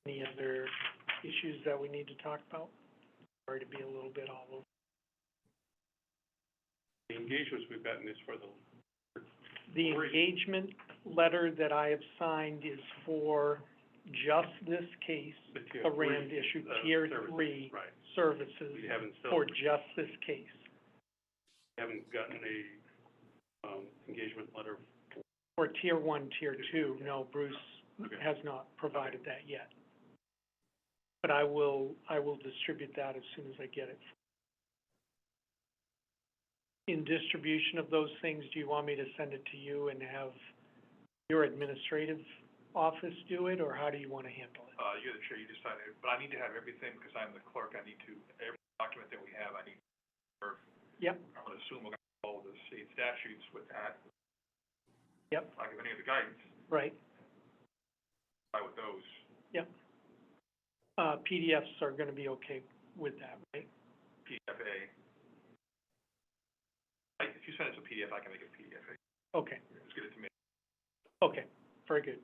Any other issues that we need to talk about? Sorry to be a little bit all over. The engagements we've gotten is for the, The engagement letter that I have signed is for just this case, the tier a three. RAND issue, tier services, 3 Right, services we haven't still, for just this case. haven't gotten a, engagement letter. For tier 1, tier 2, no, Bruce Okay. has not provided that yet. But I will distribute that as soon as I get it. In distribution of those things, do you want me to send it to you and have your administrative office do it, or how do you want to handle it? You're the chair, you decide, but I need to have everything, because I'm the clerk, I need to, every document that we have, I need to, Yep. I'm gonna assume we're gonna follow the state statutes with that. Yep, If I give any of the guidance, right, I with those. yep. PDFs are gonna be okay with that, right? PDFA. If you send us a PDF, I can make it PDFA. Okay, Just get it to me. okay, very good.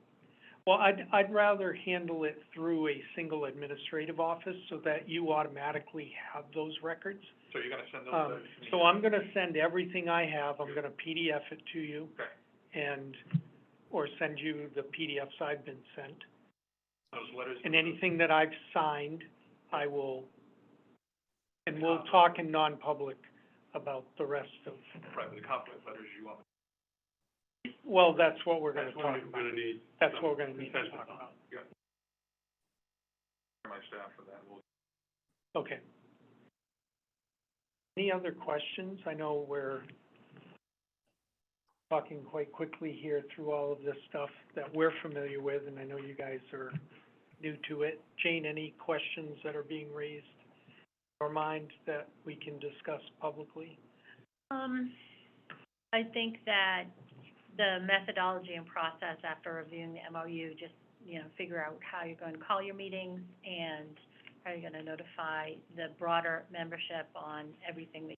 Well, I'd rather handle it through a single administrative office so that you automatically have those records. So you're gonna send those to me? So I'm gonna send everything I have, I'm gonna PDF it to you. Okay. And, or send you the PDFs I've been sent. Those letters? And anything that I've signed, I will, and we'll talk in non-public about the rest of, Right, with the conflict letters you want. well, that's what we're gonna That's talk when we're about. gonna need. That's some what we're gonna need to consensus talk on. about. My staff for that. Okay. Any other questions? I know we're talking quite quickly here through all of this stuff that we're familiar with, and I know you guys are new to it. Jane, any questions that are being raised in your mind that we can discuss publicly? I think that the methodology and process after reviewing the MOU, just, figure out how you're going to call your meetings and how you're going to notify the broader membership on everything that,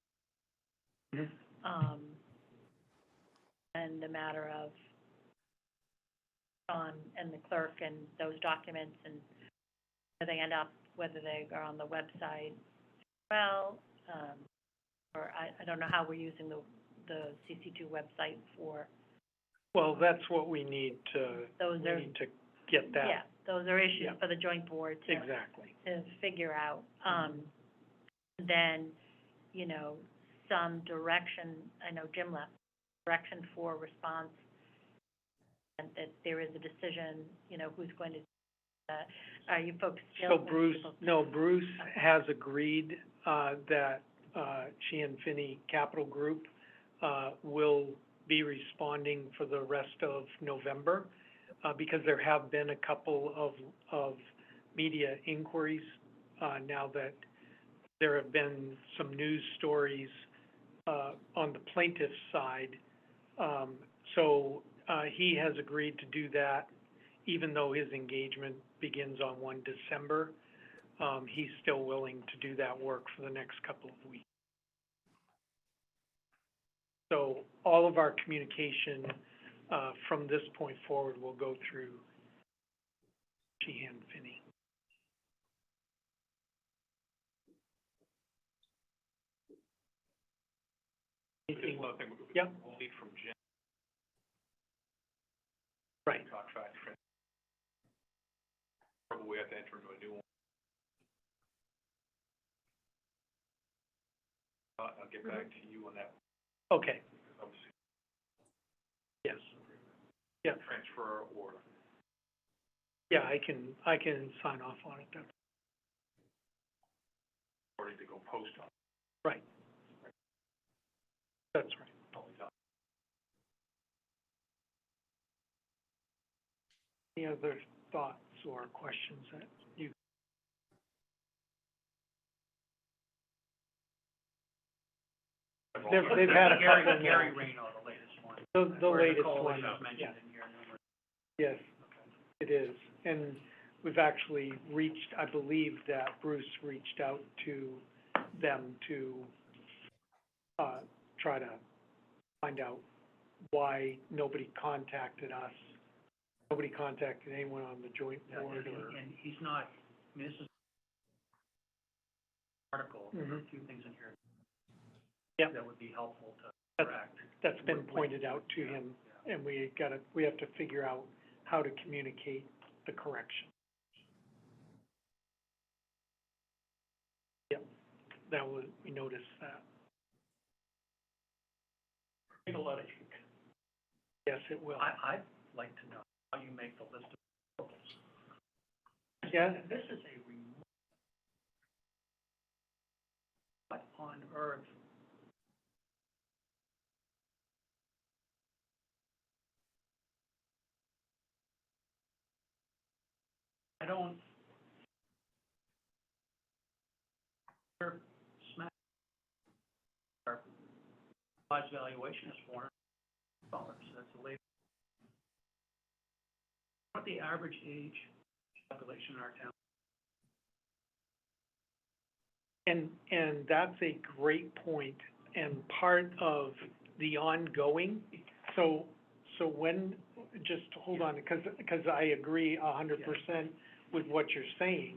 and the matter of John and the clerk and those documents and where they end up, whether they are on the website as well, or I don't know how we're using the CC2 website for, Well, that's what we need to, those we are, need to get that. yeah, those are issues Yeah. for the joint board to Exactly. to figure out. Then, some direction, I know Jim left, direction for response, and that there is a decision, who's going to, are you folks still? So Bruce has agreed, that, she and Finney Capital Group, will be responding for the rest of November, because there have been a couple of media inquiries, now that there have been some news stories, on the plaintiff's side. So, he has agreed to do that, even though his engagement begins on 1 December. He's still willing to do that work for the next couple of weeks. So all of our communication, from this point forward will go through Sheehan Finney. There's another thing, Yep. we'll need from Jim, Right, contract, probably we have to enter into a new one. I'll get back to you on that, okay, obviously, yes. Yeah, transfer or. yeah, I can sign off on it then. Ready to go post on. Right. That's right. Any other thoughts or questions that you? They've had a couple now. Gary Reno, the latest one. The latest Article one, is yeah. mentioned in here numerous. Yes, it is. And we've actually reached, I believe that Bruce reached out to them to, try to find out why nobody contacted us. Nobody contacted anyone on the joint Yeah, board or. and he's not, I mean, this is article, there are a Mhm. few things in here Yep. that would be helpful to That's- correct. That's been With- pointed out to him, and we have to figure out how to communicate the correction. Yep, we noticed that. Take a lot of ink. Yes, it will. I'd like to know how you make the list of articles. Yeah. This is a remote. What on earth? I don't. Smack. Our lodge valuation is $400. That's the latest what the average age population in our town? And that's a great point, and part of the ongoing, so when, just hold on, because I agree 100% with what you're saying,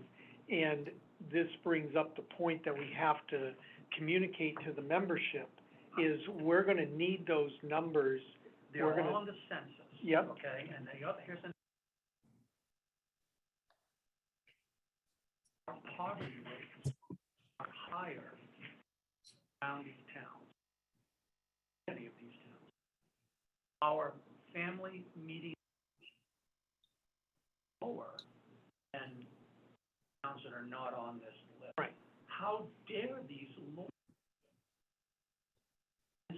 and this brings up the point that we have to communicate to the membership, is we're gonna need those numbers. They're We're gonna- all in the census. Yep. Okay, and the other, here's an. Our poverty rates are higher surrounding towns, many of these towns. Our family median lower than towns that are not on this list. Right. How dare these lawyers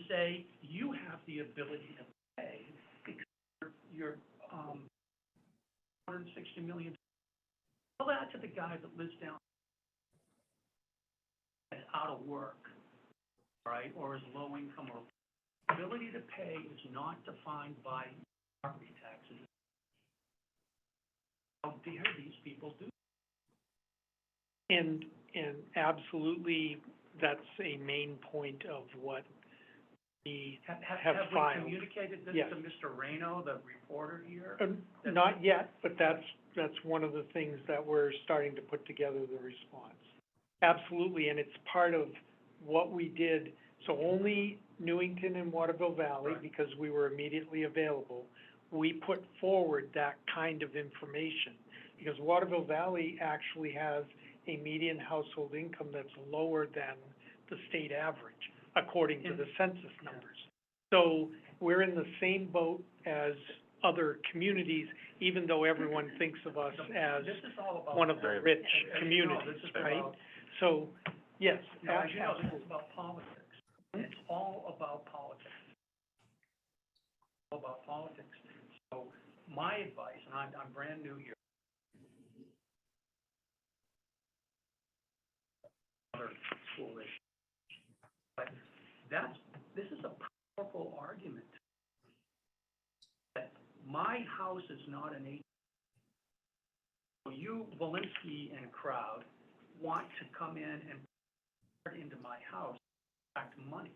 say you have the ability to pay because you're, $160 million. Tell that to the guy that lives down and out of work, all right, or is low income, or ability to pay is not defined by property taxes. How dare these people do? And absolutely, that's a main point of what we have Have we filed. communicated this Yes. to Mr. Reno, the reporter here? Not yet, but that's one of the things that we're starting to put together the response. Absolutely, and it's part of what we did, so only Newington and Waterville Valley, Right. because we were immediately available, we put forward that kind of information. Because Waterville Valley actually has a median household income that's lower than the state average, according to the census numbers. So we're in the same boat as other communities, even though everyone thinks of us as This is all about. one of the rich As you know, communities, this is right? about- So, yes, No, as you know, this absolutely. is about politics. It's all about politics. All about politics. So my advice, and I'm brand new here. Other school issue. But this is a powerful argument. That my house is not an eight. So you, Valinsky and crowd, want to come in and put into my house, back money.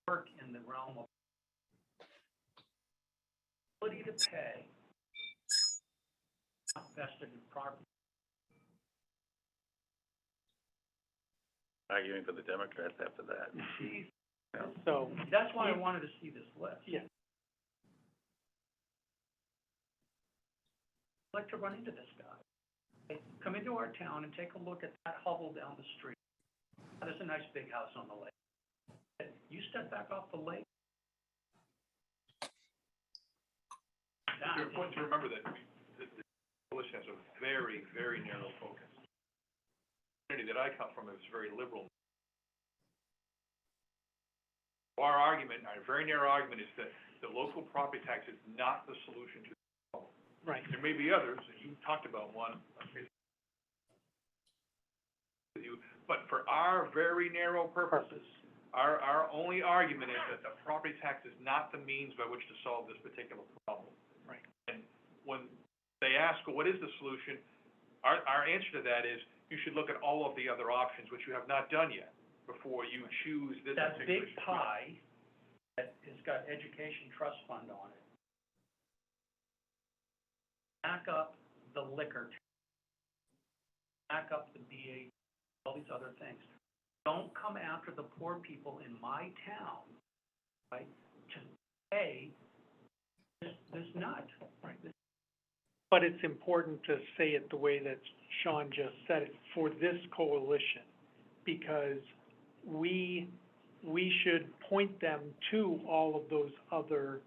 Work in the realm of ability to pay, not vested in property. Arguing for the Democrats after that. See, So, that's why I wanted to see this list. yeah, I'd like to run into this guy. Okay, come into our town and take a look at that hovel down the street. There's a nice big house on the lake. You step back off the lake. It's important to remember that the coalition has a very, very narrow focus. The community that I come from is very liberal. Our argument, our very narrow argument, is that the local property tax is not the solution to the problem. right. There may be others, and you talked about one, with you, but for our very narrow purposes, our only argument is that the property tax is not the means by which to solve this particular problem. Right. And when they ask, well, what is the solution? Our answer to that is, you should look at all of the other options, which you have not done yet, before you choose this That particular. big pie that has got education trust fund on it. Back up the liquor tax. Back up the BA, all these other things. Don't come after the poor people in my town, right, to pay this nut. Right. But it's important to say it the way that Sean just said it, for this coalition, because we should point them to all of those other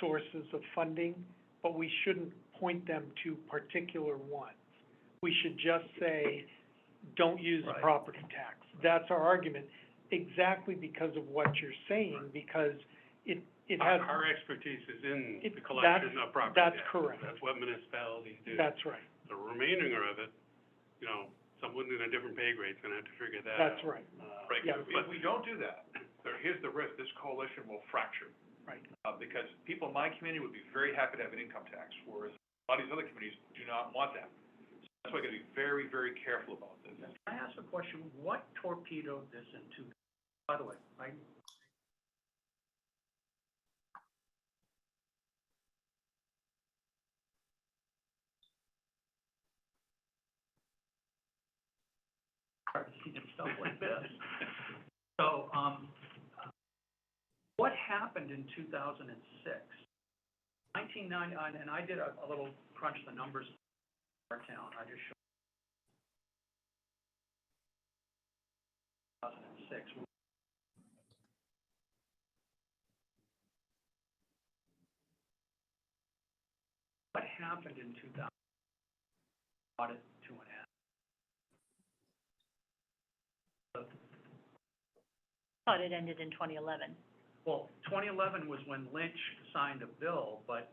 sources of funding, but we shouldn't point them to particular ones. We should just say, don't use the Right. property tax. That's our argument, exactly because of what you're saying, because it has, Our expertise is in It- the collection of property that's taxes. correct. That's what municipalities do. that's right, The remainder of it, you know, someone in a different pay grade's gonna have to figure that out. that's right. Right, Yeah. if we don't do that, here's the risk, this coalition will fracture. Right. Because people in my community would be very happy to have an income tax, whereas a lot of these other communities do not want that. So that's why I gotta be very, very careful about this. Can I ask a question? What torpedoed this into, by the way, start seeing stuff like this. So, what happened in 2006? 1990, and I did a little crunch the numbers in our town. I just showed 2006. What happened in 2000? Brought it to an end. Thought it ended in 2011. Well, 2011 was when Lynch signed a bill, but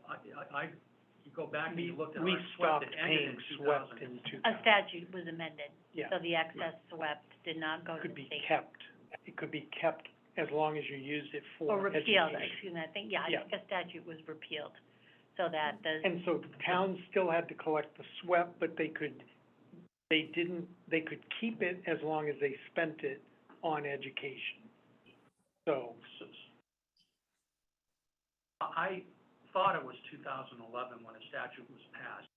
you go back and you looked at We our SWEP, stopped it ended paying in SWEP 2000. in A 2000. statute was amended, Yeah, so the excess swept did not go to could the be state. kept. It could be kept as long as you used it Or for repealed, education. excuse me, I think Yeah. a statute was repealed, so that the, And so towns still had to collect the SWEP, but they could keep it as long as they spent it on education. So, I thought it was 2011 when a statute was passed.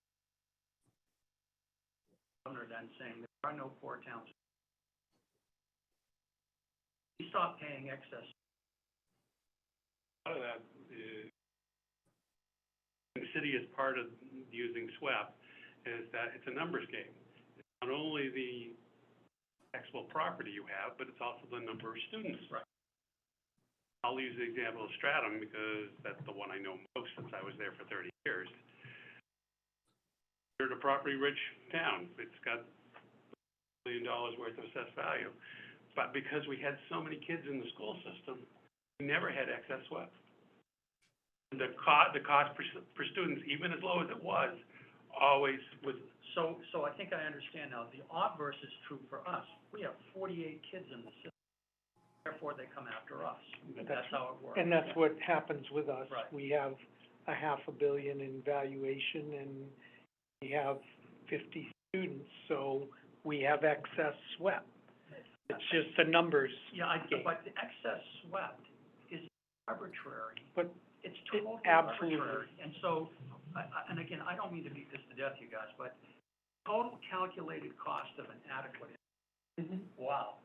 Governor then saying there are no poor towns. We stopped paying excess. Part of that is, the city is part of using SWEP, is that it's a numbers game. It's not only the taxable property you have, but it's also the number of students. Right. I'll use the example of Stratham because that's the one I know most since I was there for 30 years. They're a property-rich town. It's got $1 billion worth of assessed value. But because we had so many kids in the school system, we never had excess SWEP. The cost per student, even as low as it was, always was. So I think I understand now. The obverse is true for us. We have 48 kids in the system. Therefore, they come after us. That's how it works. and that's what happens with us. Right. We have $500 million in valuation and we have 50 students, so we have excess SWEP. It's just the numbers. Yeah, game. but the excess swept is arbitrary. But It's it totally absolutely arbitrary. And so, and again, I don't mean to beat this to death, you guys, but total calculated cost of an adequate, wow,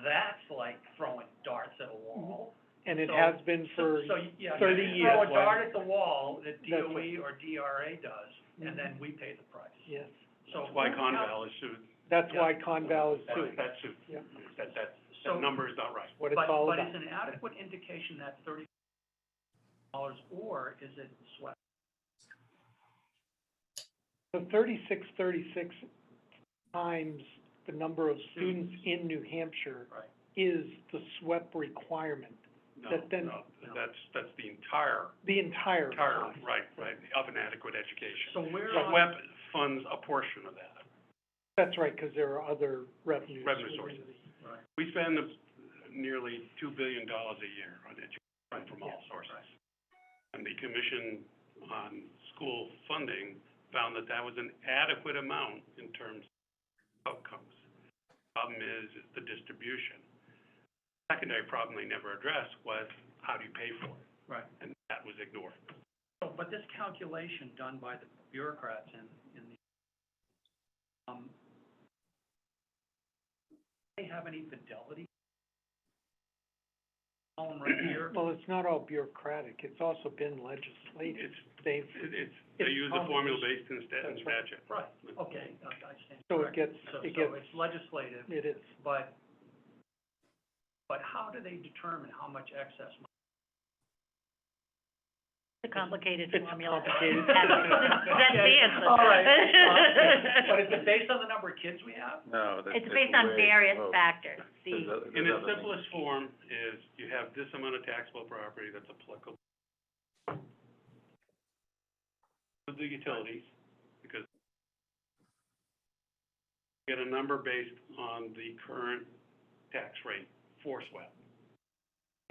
that's like throwing darts at a wall. And it So- has been for So, yeah, 30 you throw a years. dart at the wall that That's DOE or DRA does, and then we pay the price. Yes, So That's why we're Conval is sued. that's Yeah. why Conval is That's sued, sued. Yeah. That So- number is not right. what it's all But about. is an adequate indication that $30, or is it swept? So 3636 times the number of students in New Hampshire Right. is the SWEP requirement, No, That then- no, that's the entire, the entire cost. right, of an adequate education. So we're The on, web funds a portion of that. That's right, because there are other revenues. Revenue within sources. the- right, We spend nearly $2 billion a year on education from all sources. And the Commission on School Funding found that that was an adequate amount in terms of outcomes. Problem is the distribution. Secondary problem they never addressed was how do you pay for it? right. And that was ignored. So, but this calculation done by the bureaucrats in the, they have any fidelity? Column right here, Well, it's not all bureaucratic, it's also been legislative. They've, They It's use the formula based in That's right. statute. right, okay, I stand so corrected. it So gets, it's legislative, it is. but how do they determine how much excess money? It's a complicated It's formula. complicated. That's the answer. All right, but is it based on the number of kids we have? No, that's. It's based on various factors, There's the, other- In there's its other simplest form is you have this amount of taxable property that's applicable to the utilities, because you get a number based on the current tax rate for SWEP,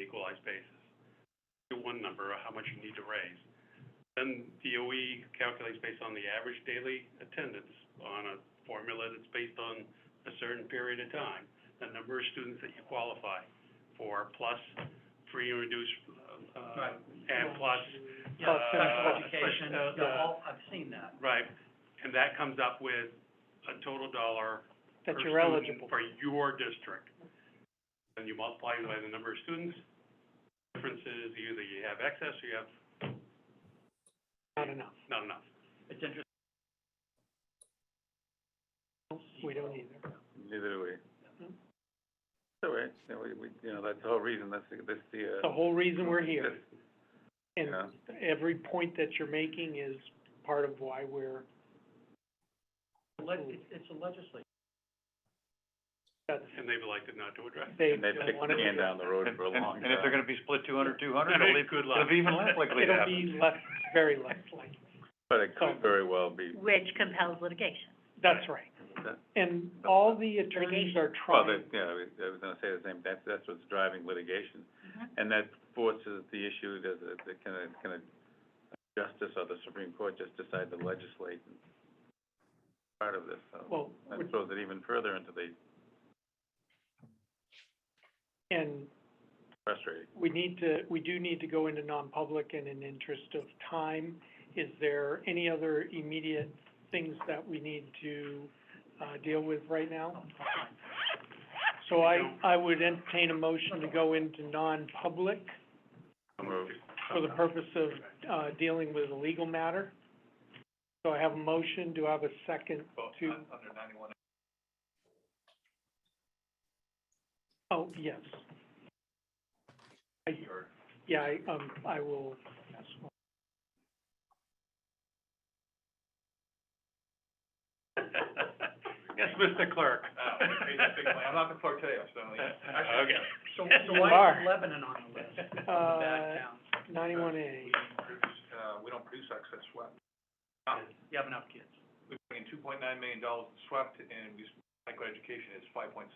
equalized basis. one number, how much you need to raise. Then DOE calculates based on the average daily attendance on a formula that's based on a certain period of time, the number of students that you qualify for, plus free and reduced, Right. and plus, Plus Special plus. education, I've seen that. right, and that comes up with a total dollar That per you're student eligible. for your district. And you multiply it by the number of students, difference is either you have excess or you have Not enough. not enough. It's interesting. We don't either. Neither do we. All right, that's the whole reason, The whole reason we're here. And Yeah. every point that you're making is part of why we're, It's a legislature. that's, And they've elected not to address it. they And they've don't kicked want the to. can down the road for a long time. And if they're gonna be split 200, Good luck. it'll be even less likely to It'll happen. be less, very less likely. But it could very well be, Which compels litigation. That's right. That- And all the attorneys are well, trying, I was gonna say the same, that's what's driving litigation. Mhm. And that forces the issue, can a justice or the Supreme Court just decide to legislate part of this? So well, that throws it even further into the and frustrating. we do need to go into non-public in an interest of time. Is there any other immediate things that we need to, deal with right now? So I would entertain a motion to go into non-public for the purpose of, dealing with a legal matter. So I have a motion, do I have a second to? Under 91. Oh, yes. I will, yes. Yes, Mr. Clerk. I'm not the clerk today, so. Okay. So You why are. is Lebanon on the list of the bad towns? 91A. We don't produce excess SWEP. You have enough kids. We bring in $2.9 million in SWEP, and psychoeducation is 5.6.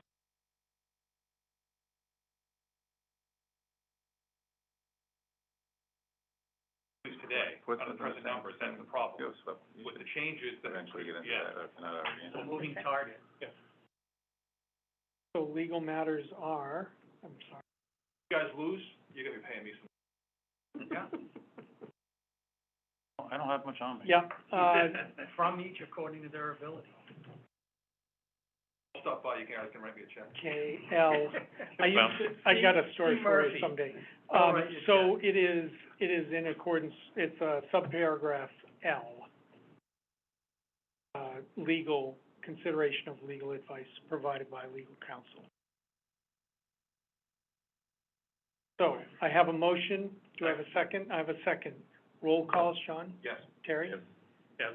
Today, What's on the the present same numbers, that's the percentage? problem. You'll swap- you With should the changes that. eventually get into Yeah. that, if not already in. It's a moving target. So legal matters are, I'm sorry. If you guys lose, you're gonna be paying me some. Yeah. I don't have much on me. Yeah, From each according to their ability. I'll stop by, you guys can write me a check. KL, I got a story for you Murphy. someday. All right, you So it is in accordance, it's subparagraph L. Legal, consideration of legal advice provided by legal counsel. So I have a motion, do I have a second? I have a second. Roll call, Sean? Yes. Terry? Yes.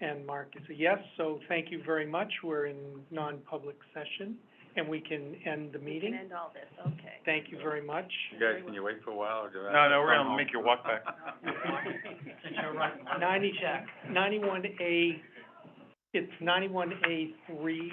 And Mark is a yes, so thank you very much. We're in non-public session, and we can end the We meeting. can end all this, okay. Thank you very much. You guys, can you wait for a while, or do I? No, we're gonna make you walk back. Since you're right. 91A, it's 91A3